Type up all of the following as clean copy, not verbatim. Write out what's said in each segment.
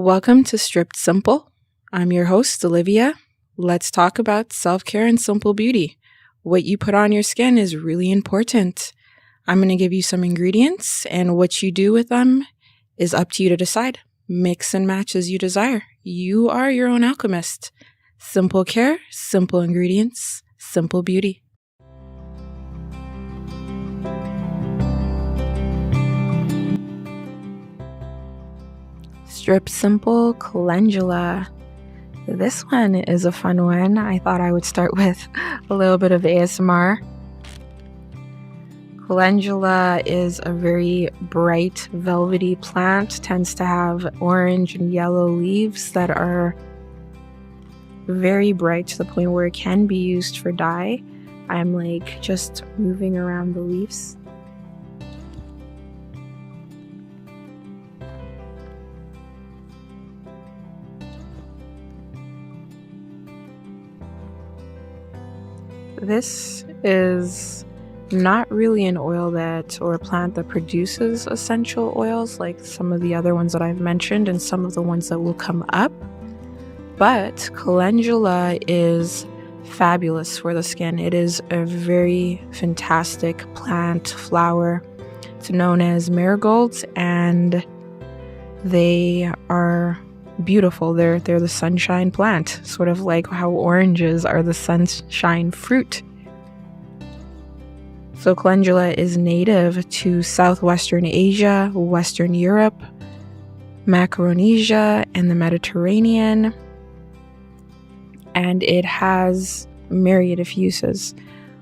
Welcome to Stripped Simple. I'm your host, Olivia. Let's talk about self-care and simple beauty. What you put on your skin is really important. I'm going to give you some ingredients, and what you do with them is up to you to decide. Mix and match as you desire. You are your own alchemist. Simple care, simple ingredients, simple beauty. Strip Simple Calendula. This one is a fun one. I thought I would start with a little bit of ASMR. Calendula is a very bright, velvety plant. Tends to have orange and yellow leaves that are very bright to the point where it can be used for dye. I'm just moving around the leaves. This is not really an oil or a plant that produces essential oils like some of the other ones that I've mentioned and some of the ones that will come up. But calendula is fabulous for the skin. It is a very fantastic plant flower. It's known as marigolds, and they are beautiful. They're the sunshine plant, sort of like how oranges are the sunshine fruit. So calendula is native to southwestern Asia, Western Europe, Macaronesia, and the Mediterranean. And it has myriad of uses.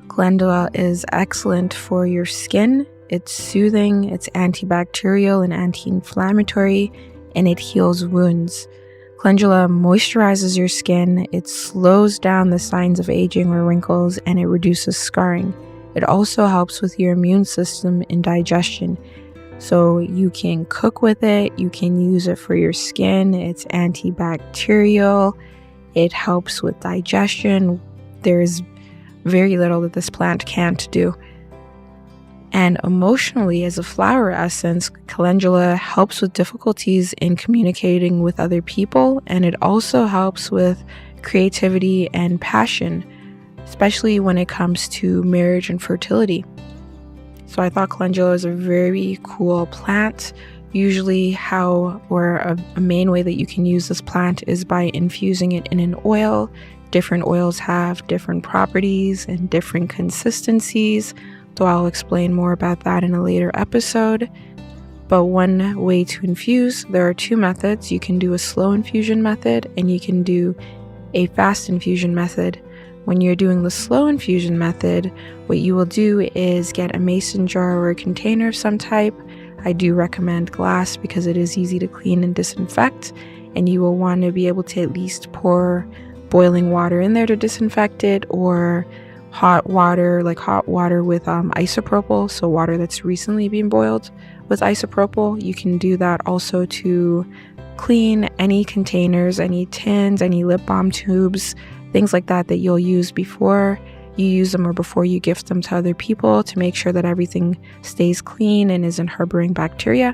Calendula is excellent for your skin. It's soothing, it's antibacterial and anti-inflammatory, and it heals wounds. Calendula moisturizes your skin, it slows down the signs of aging or wrinkles, and it reduces scarring. It also helps with your immune system and digestion. So you can cook with it, you can use it for your skin, it's antibacterial, it helps with digestion. There's very little that this plant can't do. And emotionally, as a flower essence, calendula helps with difficulties in communicating with other people, and it also helps with creativity and passion, especially when it comes to marriage and fertility. So I thought calendula is a very cool plant. Usually a main way that you can use this plant is by infusing it in an oil. Different oils have different properties and different consistencies. So I'll explain more about that in a later episode. But one way to infuse, there are two methods. You can do a slow infusion method and you can do a fast infusion method. When you're doing the slow infusion method, what you will do is get a mason jar or a container of some type. I do recommend glass because it is easy to clean and disinfect, and you will want to be able to at least pour boiling water in there to disinfect it, or hot water with isopropyl, so water that's recently been boiled with isopropyl. You can do that also to clean any containers, any tins, any lip balm tubes, things like that you'll use before you use them or before you gift them to other people, to make sure that everything stays clean and isn't harboring bacteria.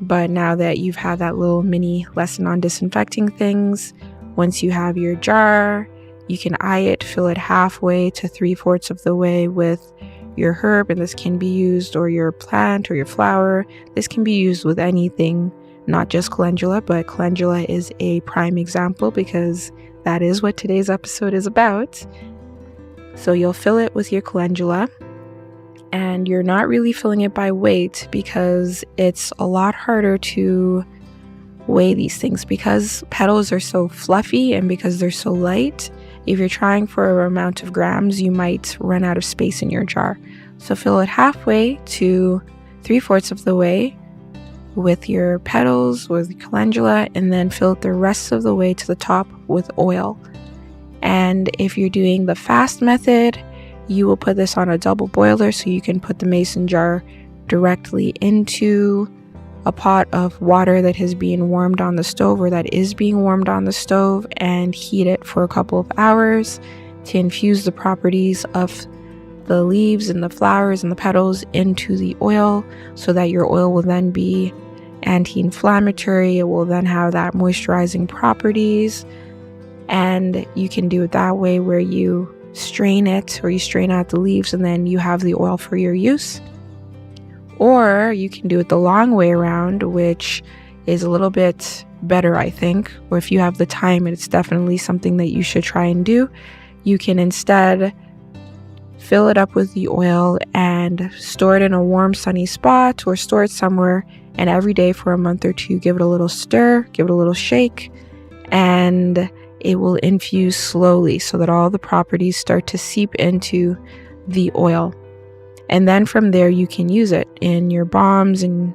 But now that you've had that little mini lesson on disinfecting things, once you have your jar, you can eye it, fill it halfway to 3/4 of the way with your herb, and this can be used, or your plant or your flower. This can be used with anything, not just calendula, but calendula is a prime example because that is what today's episode is about. So you'll fill it with your calendula, and you're not really filling it by weight because it's a lot harder to weigh these things because petals are so fluffy and because they're so light. If you're trying for an amount of grams, you might run out of space in your jar. So fill it halfway to 3/4 of the way with your petals, with calendula, and then fill it the rest of the way to the top with oil. And if you're doing the fast method, you will put this on a double boiler so you can put the mason jar directly into a pot of water that has been warmed on the stove, or that is being warmed on the stove, and heat it for a couple of hours to infuse the properties of the leaves and the flowers and the petals into the oil, so that your oil will then be anti-inflammatory. It will then have that moisturizing properties. And you can do it that way where you strain it, or you strain out the leaves and then you have the oil for your use. Or you can do it the long way around, which is a little bit better, I think. Or if you have the time, it's definitely something that you should try and do. You can instead fill it up with the oil and store it in a warm, sunny spot, or store it somewhere, and every day for a month or two, give it a little stir, give it a little shake, and it will infuse slowly so that all the properties start to seep into the oil. And then from there, you can use it in your balms and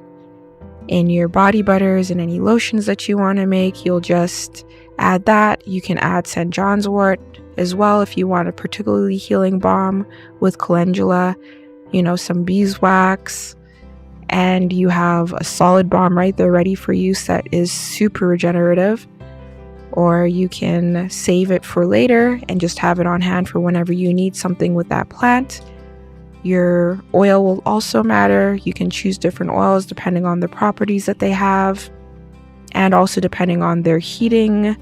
in your body butters and any lotions that you want to make. You'll just add that. You can add St. John's wort as well if you want a particularly healing balm with calendula, some beeswax, and you have a solid balm right there ready for use that is super regenerative. Or you can save it for later and just have it on hand for whenever you need something with that plant. Your oil will also matter. You can choose different oils depending on the properties that they have, and also depending on their heating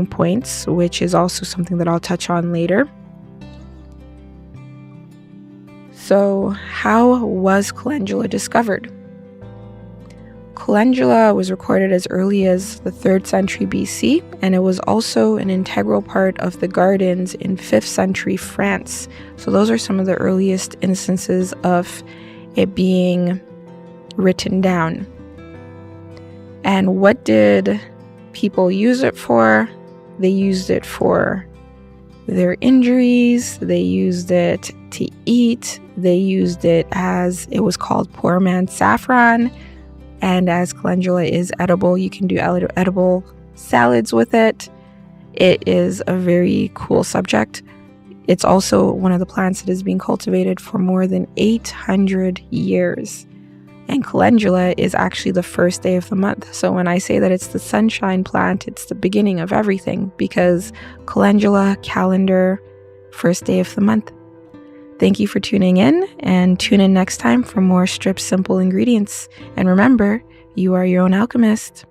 points, which is also something that I'll touch on later. So, how was calendula discovered? Calendula was recorded as early as the 3rd century BC, and it was also an integral part of the gardens in 5th century France. So those are some of the earliest instances of it being written down. And what did people use it for? They used it for their injuries, they used it to eat, they used it as, it was called poor man's saffron. And as calendula is edible, you can do edible salads with it. It is a very cool subject. It's also one of the plants that has been cultivated for more than 800 years. And calendula is actually the first day of the month. So when I say that it's the sunshine plant, it's the beginning of everything, because calendula, calendar, first day of the month. Thank you for tuning in, and tune in next time for more Strip Simple ingredients. And remember, you are your own alchemist.